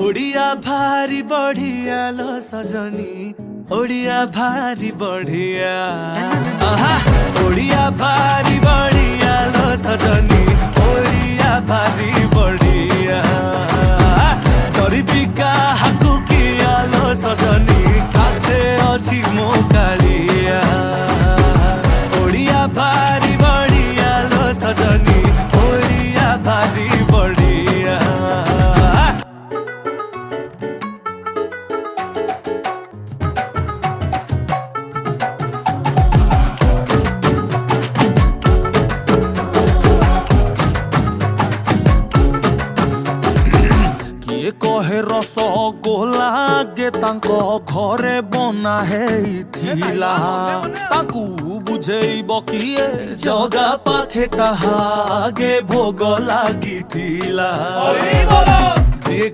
ओडिया भारी बढ़िया लो सजनी ओडिया भारी बढ़िया आहा ओडिया भारी बढ़िया लो सजनी ओडिया भारी बढ़िया गरीबिका हाकु किया लो सजनी खाते अछि मो कालिया ओडिया भारी बढ़िया लो सजनी ओडिया भारी बढ़िया कहे रस गोला गे तांको घरे बना हेइथिला तांकु बुझेइब किए जगा पाखे ताहा गे भोग लागिथिला जे